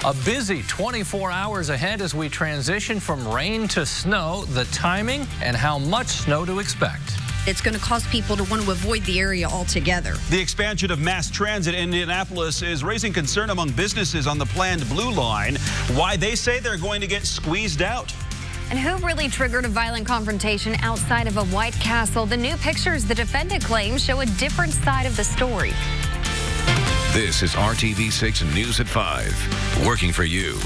A busy 24 hours ahead as we transition from rain to snow, the timing and how much snow to expect. It's going to cause people to want to avoid the area altogether. The expansion of mass transit in Indianapolis is raising concern among businesses on the planned Blue Line. Why they say they're going to get squeezed out. And who really triggered a violent confrontation outside of a White Castle? The new pictures the defendant claims show a different side of the story. This is RTV6 News at 5, working for you.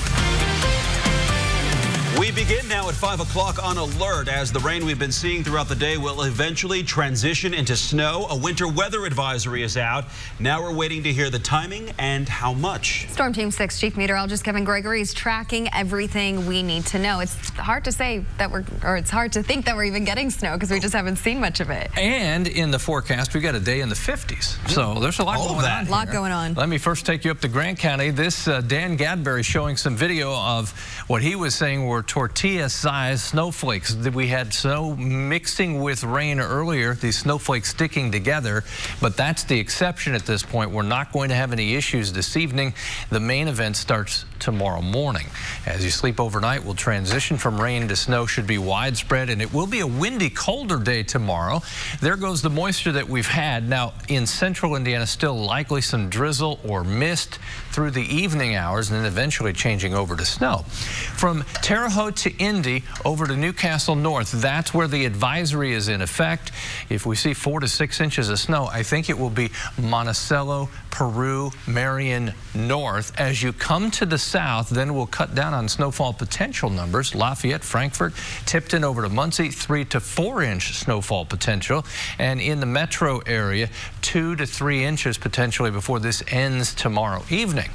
We begin now at 5 o'clock on alert as the rain we've been seeing throughout the day will eventually transition into snow. A winter weather advisory is out. Now we're waiting to hear the timing and how much. Storm Team 6 Chief Meteorologist Kevin Gregory is tracking everything we need to know. It's hard to say that it's hard to think that we're even getting snow because we just haven't seen much of it. And in the forecast, we got a day in the 50s. So there's a lot going on. A lot going on. Let me first take you up to Grant County. This Dan Gadberry showing some video of what he was saying were tortilla-sized snowflakes. We had snow mixing with rain earlier, these snowflakes sticking together, but that's the exception at this point. We're not going to have any issues this evening. The main event starts tomorrow morning. As you sleep overnight, we'll transition from rain to snow, should be widespread, and it will be a windy, colder day tomorrow. There goes the moisture that we've had. Now, in central Indiana, still likely some drizzle or mist through the evening hours, and then eventually changing over to snow. From Terre Haute to Indy over to Newcastle North, that's where the advisory is in effect. If we see 4 to 6 inches of snow, I think it will be Monticello, Peru, Marion North. As you come to the south, then we'll cut down on snowfall potential numbers. Lafayette, Frankfort, Tipton over to Muncie, 3 to 4 inch snowfall potential. And in the metro area, 2 to 3 inches potentially before this ends tomorrow evening.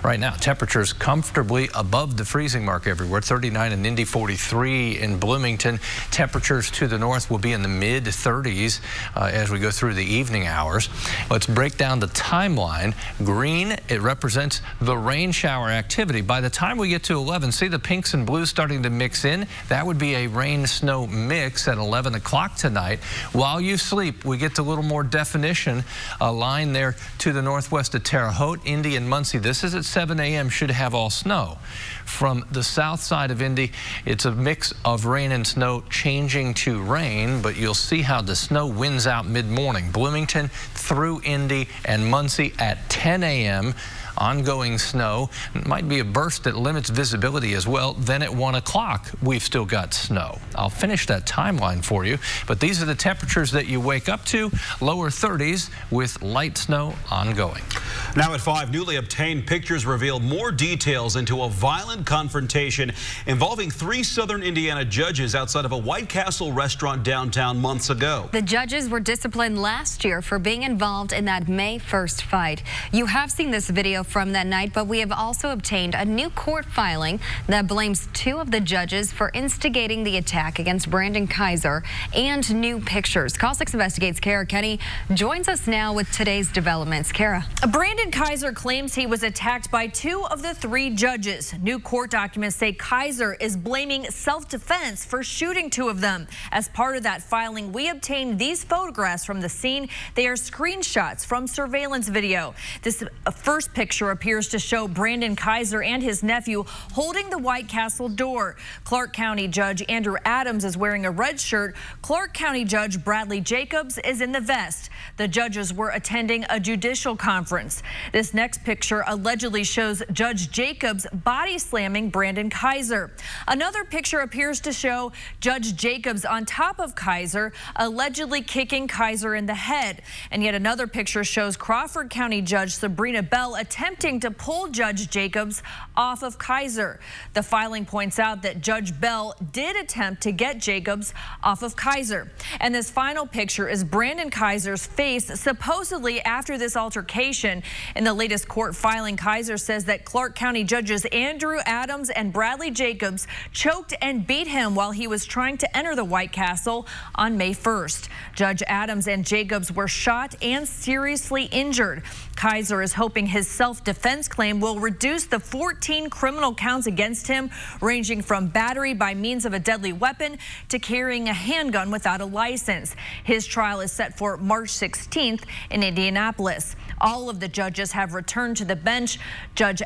Right now, temperatures comfortably above the freezing mark everywhere. 39 in Indy, 43 in Bloomington. Temperatures to the north will be in the mid-30s as we go through the evening hours. Let's break down the timeline. Green, it represents the rain shower activity. By the time we get to 11, see the pinks and blues starting to mix in? That would be a rain-snow mix at 11 o'clock tonight. While you sleep, we get a little more definition. A line there to the northwest of Terre Haute, Indy, and Muncie. This is at 7 a.m. should have all snow. From the south side of Indy, it's a mix of rain and snow changing to rain, but you'll see how the snow wins out mid-morning. Bloomington through Indy and Muncie at 10 a.m. Ongoing snow. It might be a burst that limits visibility as well. Then at 1 o'clock, we've still got snow. I'll finish that timeline for you, but these are the temperatures that you wake up to. Lower 30s with light snow ongoing. Now at 5, newly obtained pictures reveal more details into a violent confrontation involving 3 southern Indiana judges outside of a White Castle restaurant downtown months ago. The judges were disciplined last year for being involved in that May 1st fight. You have seen this video from that night, but we have also obtained a new court filing that blames 2 of the judges for instigating the attack against Brandon Kaiser, and new pictures. Call 6 Investigates' Kara Kenny joins us now with today's developments. Kara. Brandon Kaiser claims he was attacked by 2 of the 3 judges. New court documents say Kaiser is blaming self-defense for shooting 2 of them. As part of that filing, we obtained these photographs from the scene. They are screenshots from surveillance video. This first picture appears to show Brandon Kaiser and his nephew holding the White Castle door. Clark County Judge Andrew Adams is wearing a red shirt. Clark County Judge Bradley Jacobs is in the vest. The judges were attending a judicial conference. This next picture allegedly shows Judge Jacobs body slamming Brandon Kaiser. Another picture appears to show Judge Jacobs on top of Kaiser, allegedly kicking Kaiser in the head. And yet another picture shows Crawford County Judge Sabrina Bell attempting to pull Judge Jacobs off of Kaiser. The filing points out that Judge Bell did attempt to get Jacobs off of Kaiser. And this final picture is Brandon Kaiser's face, supposedly after this altercation. In the latest court filing, Kaiser says that Clark County Judges Andrew Adams and Bradley Jacobs choked and beat him while he was trying to enter the White Castle on May 1st. Judge Adams and Jacobs were shot and seriously injured. Kaiser is hoping his self self-defense claim will reduce the 14 criminal counts against him, ranging from battery by means of a deadly weapon to carrying a handgun without a license. His trial is set for March 16th in Indianapolis. All of the judges have returned to the bench. Judges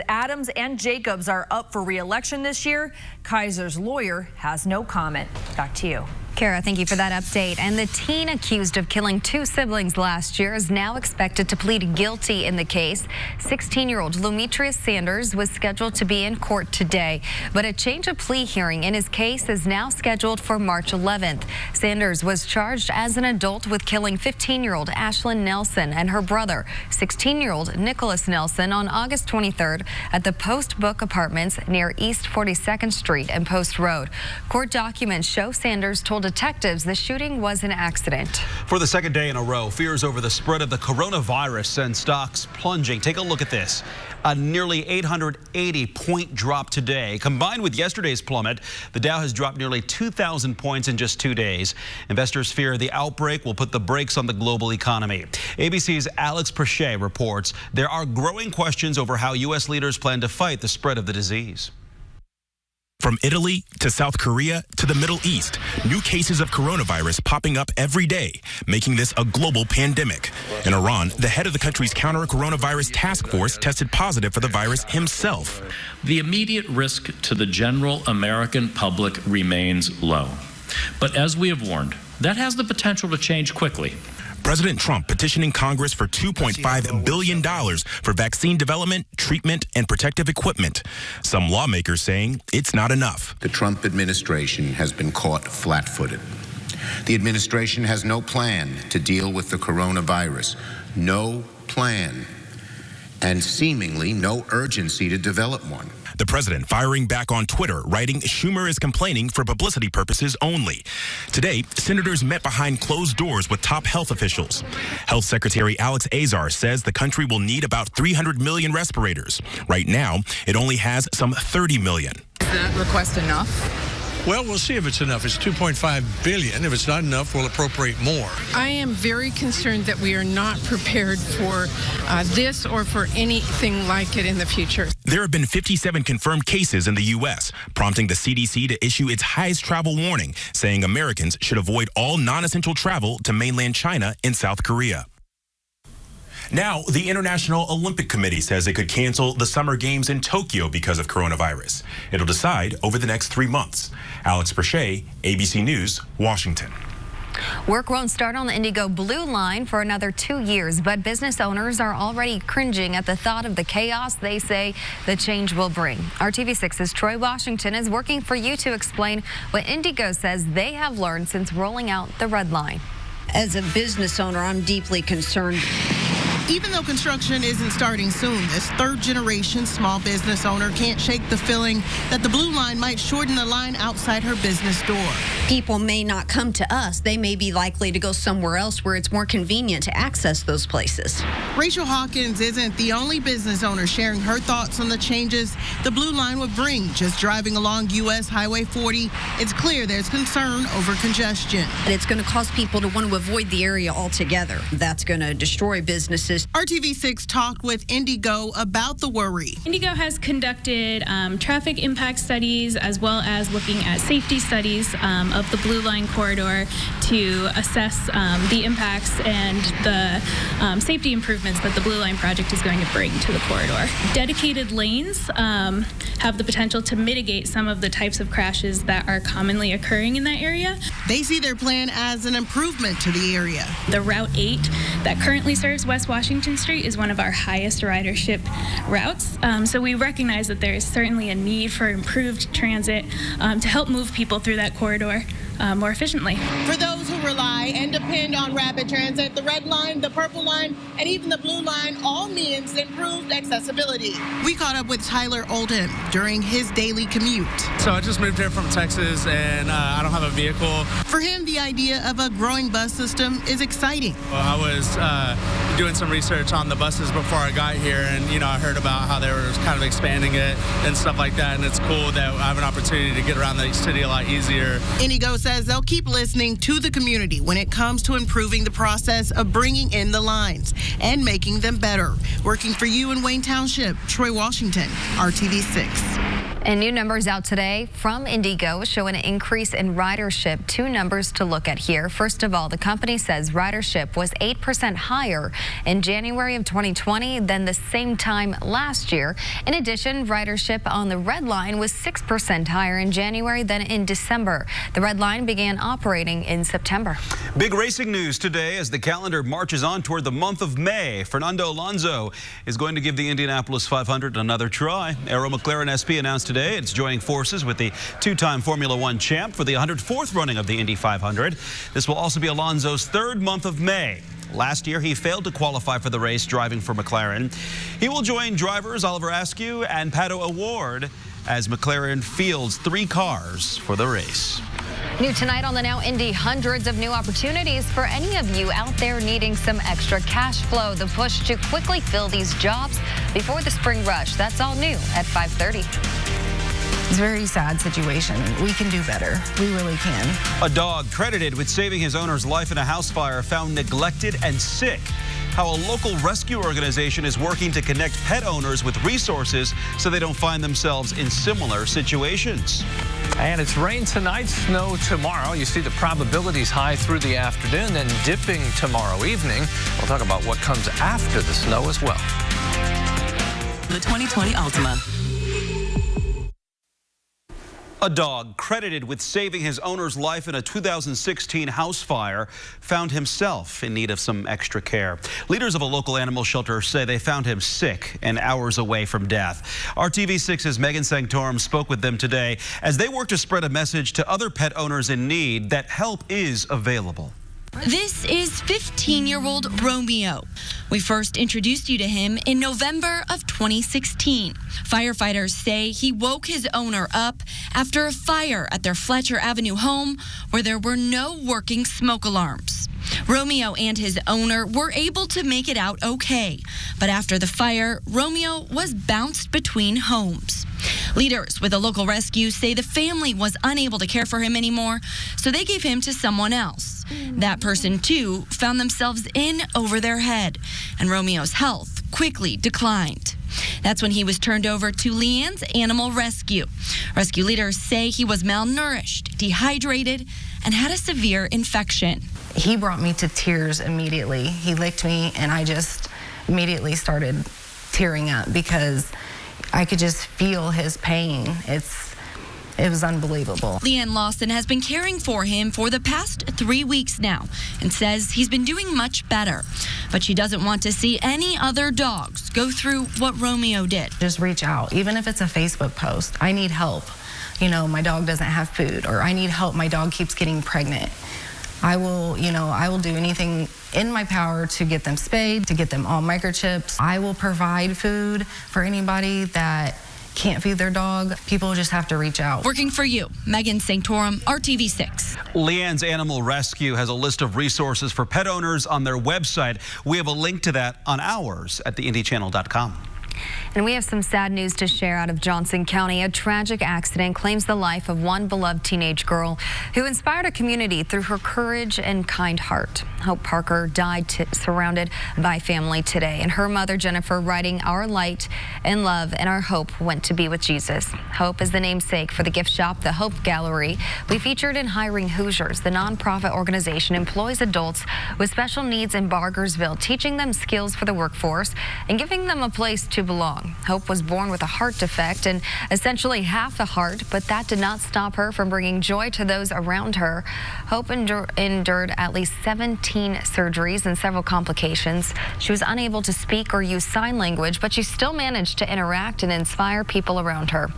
Adams and Jacobs are up for re-election this year. Kaiser's lawyer has no comment. Back to you. Kara, thank you for that update. And the teen accused of killing two siblings last year is now expected to plead guilty in the case. 16-year-old Demetrius Sanders was scheduled to be in court today, but a change of plea hearing in his case is now scheduled for March 11th. Sanders was charged as an adult with killing 15-year-old Ashlyn Nelson and her brother, 16-year-old Nicholas Nelson, on August 23rd at the Post Book Apartments near East 42nd Street and Post Road. Court documents show Sanders told detectives the shooting was an accident. For the second day in a row, fears over the spread of the coronavirus send stocks plunging. Take a look at this. A nearly 880-point drop today. Combined with yesterday's plummet, the Dow has dropped nearly 2,000 points in just 2 days. Investors fear the outbreak will put the brakes on the global economy. ABC's Alex Perchet reports there are growing questions over how U.S. leaders plan to fight the spread of the disease. From Italy to South Korea to the Middle East, new cases of coronavirus popping up every day, making this a global pandemic. In Iran, the head of the country's counter-coronavirus task force tested positive for the virus himself. The immediate risk to the general American public remains low. But as we have warned, that has the potential to change quickly. President Trump petitioning Congress for $2.5 billion for vaccine development, treatment, and protective equipment. Some lawmakers saying it's not enough. The Trump administration has been caught flat-footed. The administration has no plan to deal with the coronavirus. No plan. And seemingly no urgency to develop one. The president firing back on Twitter, writing Schumer is complaining for publicity purposes only. Today, senators met behind closed doors with top health officials. Health Secretary Alex Azar says the country will need about 300 million respirators. Right now, it only has some 30 million. Is that request enough? Well, we'll see if it's enough. It's $2.5 billion. If it's not enough, we'll appropriate more. I am very concerned that we are not prepared for this or for anything like it in the future. There have been 57 confirmed cases in the U.S., prompting the CDC to issue its highest travel warning, saying Americans should avoid all non-essential travel to mainland China and South Korea. Now, the International Olympic Committee says it could cancel the Summer Games in Tokyo because of coronavirus. It'll decide over the next 3 months. Alex Perchet, ABC News, Washington. Work won't start on the Indigo Blue Line for another 2 years, but business owners are already cringing at the thought of the chaos they say the change will bring. RTV6's Troy Washington is working for you to explain what Indigo says they have learned since rolling out the Red Line. As a business owner, I'm deeply concerned. Even though construction isn't starting soon, this third-generation small business owner can't shake the feeling that the Blue Line might shorten the line outside her business door. People may not come to us. They may be likely to go somewhere else where it's more convenient to access those places. Rachel Hawkins isn't the only business owner sharing her thoughts on the changes the Blue Line would bring. Just driving along U.S. Highway 40, it's clear there's concern over congestion. It's going to cause people to want to avoid the area altogether. That's going to destroy businesses. RTV6 talked with Indigo about the worry. Indigo has conducted traffic impact studies as well as looking at safety studies of the Blue Line corridor to assess the impacts and the safety improvements that the Blue Line project is going to bring to the corridor. Dedicated lanes have the potential to mitigate some of the types of crashes that are commonly occurring in that area. They see their plan as an improvement to the area. The Route 8 that currently serves West Washington Street is one of our highest ridership routes. So we recognize that there is certainly a need for improved transit to help move people through that corridor more efficiently. For those who rely and depend on rapid transit, the Red Line, the Purple Line, and even the Blue Line all means improved accessibility. We caught up with Tyler Oldham during his daily commute. So I just moved here from Texas and I don't have a vehicle. For him, the idea of a growing bus system is exciting. Well, I was doing some research on the buses before I got here, and I heard about how there was kind of expanding it and stuff like that. And it's cool that I have an opportunity to get around the city a lot easier. Indigo says they'll keep listening to the community when it comes to improving the process of bringing in the lines and making them better. Working for you in Wayne Township, Troy Washington, RTV6. And new numbers out today from Indigo show an increase in ridership. Two numbers to look at here. First of all, the company says ridership was 8% higher in January of 2020 than the same time last year. In addition, ridership on the Red Line was 6% higher in January than in December. The Red Line began operating in September. Big racing news today as the calendar marches on toward the month of May. Fernando Alonso is going to give the Indianapolis 500 another try. Arrow McLaren SP announced today it's joining forces with the two-time Formula One champ for the 104th running of the Indy 500. This will also be Alonso's third month of May. Last year, he failed to qualify for the race driving for McLaren. He will join drivers Oliver Askew and Pato O'Ward as McLaren fields 3 cars for the race. New tonight on the Now Indy, hundreds of new opportunities for any of you out there needing some extra cash flow. The push to quickly fill these jobs before the spring rush. That's all new at 5:30. It's a very sad situation. We can do better. We really can. A dog credited with saving his owner's life in a house fire found neglected and sick. How a local rescue organization is working to connect pet owners with resources so they don't find themselves in similar situations. And it's rain tonight, snow tomorrow. You see the probabilities high through the afternoon, then dipping tomorrow evening. We'll talk about what comes after the snow as well. The 2020 Altima. A dog credited with saving his owner's life in a 2016 house fire found himself in need of some extra care. Leaders of a local animal shelter say they found him sick and hours away from death. RTV6's Megan Sanctorum spoke with them today as they work to spread a message to other pet owners in need that help is available. This is 15-year-old Romeo. We first introduced you to him in November of 2016. Firefighters say he woke his owner up after a fire at their Fletcher Avenue home where there were no working smoke alarms. Romeo and his owner were able to make it out okay, but after the fire, Romeo was bounced between homes. Leaders with a local rescue say the family was unable to care for him anymore, so they gave him to someone else. That person, too, found themselves in over their head, and Romeo's health quickly declined. That's when he was turned over to Leanne's Animal Rescue. Rescue leaders say he was malnourished, dehydrated, and had a severe infection. He brought me to tears immediately. He licked me, and I just immediately started tearing up because I could just feel his pain. It was unbelievable. Leanne Lawson has been caring for him for the past 3 weeks now and says he's been doing much better. But she doesn't want to see any other dogs go through what Romeo did. Just reach out, even if it's a Facebook post. I need help. You know, my dog doesn't have food, or I need help. My dog keeps getting pregnant. I will do anything in my power to get them spayed, to get them all microchips. I will provide food for anybody that can't feed their dog. People just have to reach out. Working for you, Megan Sanctorum, RTV6. Leanne's Animal Rescue has a list of resources for pet owners on their website. We have a link to that on ours at theindychannel.com. And we have some sad news to share out of Johnson County. A tragic accident claims the life of one beloved teenage girl who inspired a community through her courage and kind heart. Hope Parker died surrounded by family today, and her mother, Jennifer, writing, "Our light and love and our hope went to be with Jesus." Hope is the namesake for the gift shop, the Hope Gallery. We featured in Hiring Hoosiers. The nonprofit organization employs adults with special needs in Bargersville, teaching them skills for the workforce and giving them a place to belong. Hope was born with a heart defect and essentially half a heart, but that did not stop her from bringing joy to those around her. Hope endured at least 17 surgeries and several complications. She was unable to speak or use sign language, but she still managed to interact and inspire people around her.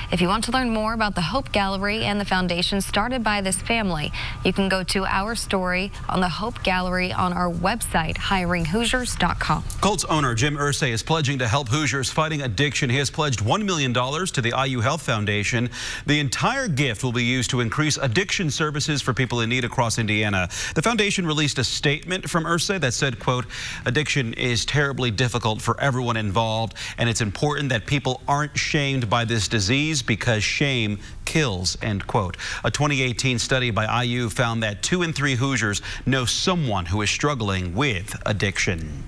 If you want to learn more about the Hope Gallery and the foundation started by this family, you can go to our story on the Hope Gallery on our website, hiringhoosiers.com. Colts owner Jim Irsay is pledging to help Hoosiers fighting addiction. He has pledged $1 million to the IU Health Foundation. The entire gift will be used to increase addiction services for people in need across Indiana. The foundation released a statement from IRSA that said, quote, addiction is terribly difficult for everyone involved, and it's important that people aren't shamed by this disease because shame kills, end quote. A 2018 study by IU found that 2 in 3 Hoosiers know someone who is struggling with addiction.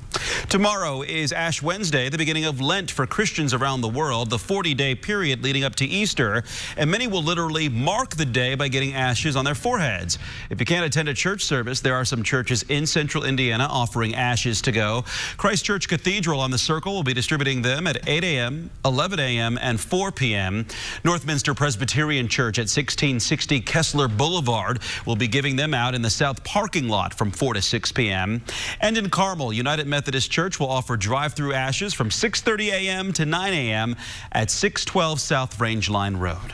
Tomorrow is Ash Wednesday, the beginning of Lent for Christians around the world, the 40-day period leading up to Easter, and many will literally mark the day by getting ashes on their foreheads. If you can't attend a church service, there are some churches in central Indiana offering ashes to go. Christ Church Cathedral on the Circle will be distributing them at 8 a.m., 11 a.m., and 4 p.m. Northminster Presbyterian Church at 1660 Kessler Boulevard will be giving them out in the south parking lot from 4 to 6 p.m. And in Carmel, United Methodist Church will offer drive-through ashes from 6:30 a.m. to 9 a.m. at 612 South Range Line Road.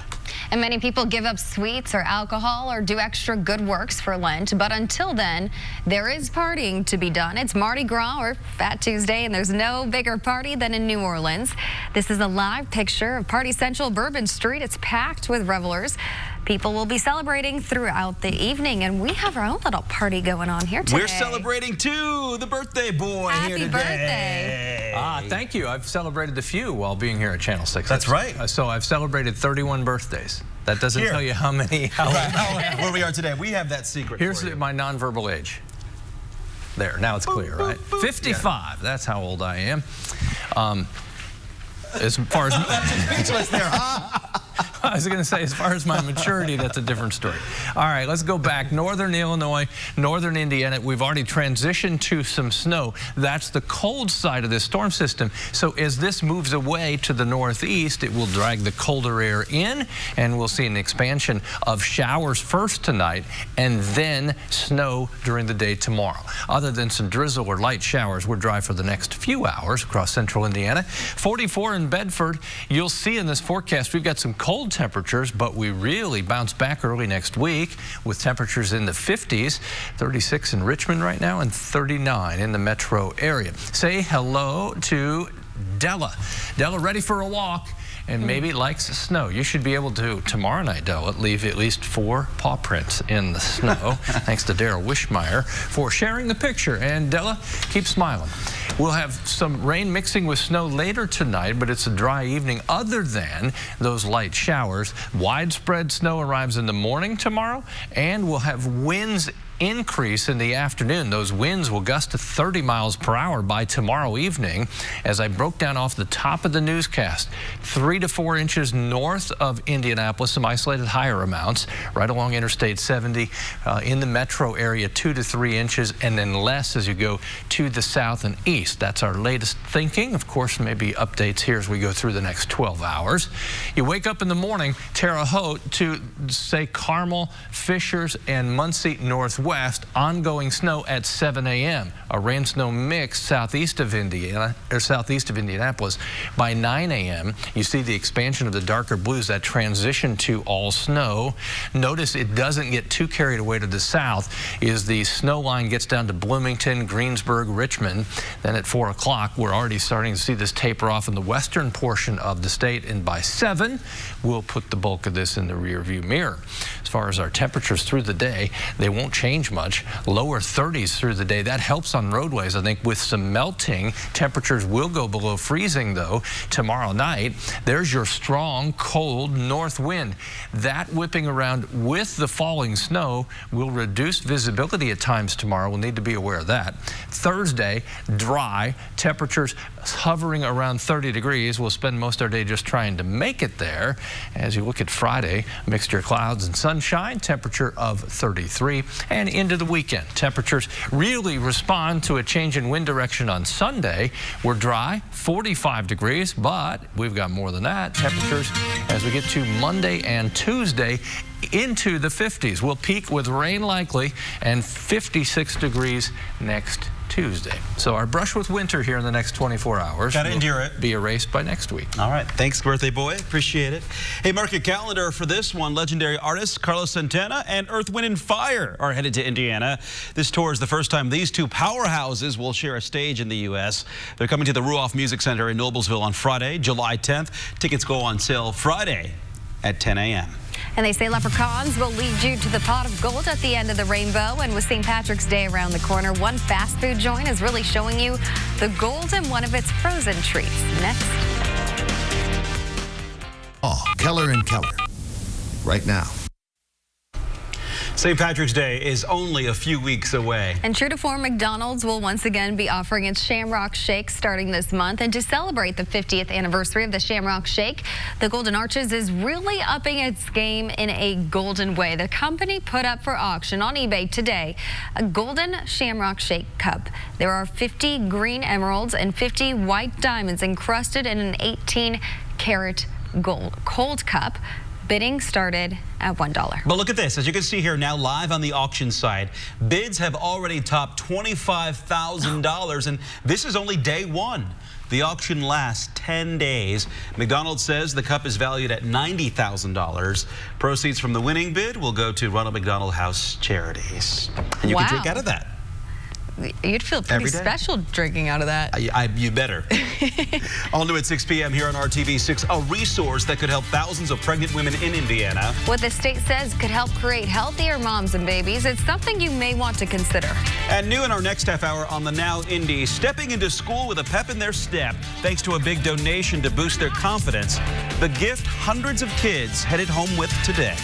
And many people give up sweets or alcohol or do extra good works for Lent. But until then, there is partying to be done. It's Mardi Gras or Fat Tuesday, and there's no bigger party than in New Orleans. This is a live picture of Party Central Bourbon Street. It's packed with revelers. People will be celebrating throughout the evening, and we have our own little party going on here today. We're celebrating, too, the birthday boy here today. Happy birthday. Thank you. I've celebrated a few while being here at Channel 6. That's right. So I've celebrated 31 birthdays. That doesn't tell you how many. Where we are today. We have that secret. Here's my nonverbal age. There, now it's clear, right? 55. Yeah. That's how old I am. As far as speechless there, huh? I was going to say, as far as my maturity, that's a different story. All right, let's go back. Northern Illinois, northern Indiana, we've already transitioned to some snow. That's the cold side of this storm system. So as this moves away to the northeast, it will drag the colder air in, and we'll see an expansion of showers first tonight and then snow during the day tomorrow. Other than some drizzle or light showers, we're dry for the next few hours across central Indiana. 44 in Bedford. You'll see in this forecast, we've got some cold temperatures, but we really bounce back early next week with temperatures in the 50s, 36 in Richmond right now, and 39 in the metro area. Say hello to Della. Della, ready for a walk? And maybe likes snow. You should be able to, tomorrow night, Della, leave at least 4 paw prints in the snow. Thanks to Daryl Wishmeyer for sharing the picture. And Della, keep smiling. We'll have some rain mixing with snow later tonight, but it's a dry evening other than those light showers. Widespread snow arrives in the morning tomorrow, and we'll have winds increase in the afternoon. Those winds will gust to 30 miles per hour by tomorrow evening. As I broke down off the top of the newscast, 3 to 4 inches north of Indianapolis, some isolated higher amounts, right along Interstate 70. In the metro area, 2 to 3 inches, and then less as you go to the south and east. That's our latest thinking. Of course, maybe updates here as we go through the next 12 hours. You wake up in the morning, Terre Haute to, say, Carmel, Fishers, and Muncie Northwest. Ongoing snow at 7 a.m. A rain-snow mix southeast of Indiana, or southeast of Indianapolis. By 9 a.m., you see the expansion of the darker blues, that transition to all snow. Notice it doesn't get too carried away to the south as the snow line gets down to Bloomington, Greensburg, Richmond. Then at 4 o'clock, we're already starting to see this taper off in the western portion of the state. And by 7, we'll put the bulk of this in the rearview mirror. As far as our temperatures through the day, they won't change much. Lower 30s through the day. That helps on roadways. I think with some melting, temperatures will go below freezing, though, tomorrow night. There's your strong, cold north wind. That whipping around with the falling snow will reduce visibility at times tomorrow. We'll need to be aware of that. Thursday, dry. Temperatures hovering around 30 degrees. We'll spend most of our day just trying to make it there. As you look at Friday, mixture of clouds and sunshine, temperature of 33. And into the weekend, temperatures really respond to a change in wind direction on Sunday. We're dry, 45 degrees, but we've got more than that. Temperatures as we get to Monday and Tuesday into the 50s. We'll peak with rain likely and 56 degrees next Tuesday. So our brush with winter here in the next 24 hours. Gotta endure it. Be erased by next week. All right. Thanks, birthday boy. Appreciate it. Hey, mark your calendar for this one. Legendary artists Carlos Santana and Earth, Wind & Fire are headed to Indiana. This tour is the first time these two powerhouses will share a stage in the U.S. They're coming to the Ruoff Music Center in Noblesville on Friday, July 10th. Tickets go on sale Friday at 10 a.m. And they say leprechauns will lead you to the pot of gold at the end of the rainbow. And with St. Patrick's Day around the corner, one fast food joint is really showing you the gold in one of its frozen treats. Next. Oh, Keller & Keller. Right now. St. Patrick's Day is only a few weeks away. And true to form, McDonald's will once again be offering its Shamrock Shake starting this month. And to celebrate the 50th anniversary of the Shamrock Shake, the Golden Arches is really upping its game in a golden way. The company put up for auction on eBay today a golden Shamrock Shake cup. There are 50 green emeralds and 50 white diamonds encrusted in an 18-karat gold cold cup. Bidding started at $1. But look at this. As you can see here now live on the auction site, bids have already topped $25,000, and this is only day one. The auction lasts 10 days. McDonald's says the cup is valued at $90,000. Proceeds from the winning bid will go to Ronald McDonald House Charities. And you can drink out of that. You'd feel pretty special drinking out of that. You better. All new at 6 p.m. here on RTV6, a resource that could help thousands of pregnant women in Indiana. What the state says could help create healthier moms and babies. It's something you may want to consider. And new in our next half hour on the Now Indy, stepping into school with a pep in their step thanks to a big donation to boost their confidence. The gift hundreds of kids headed home with today.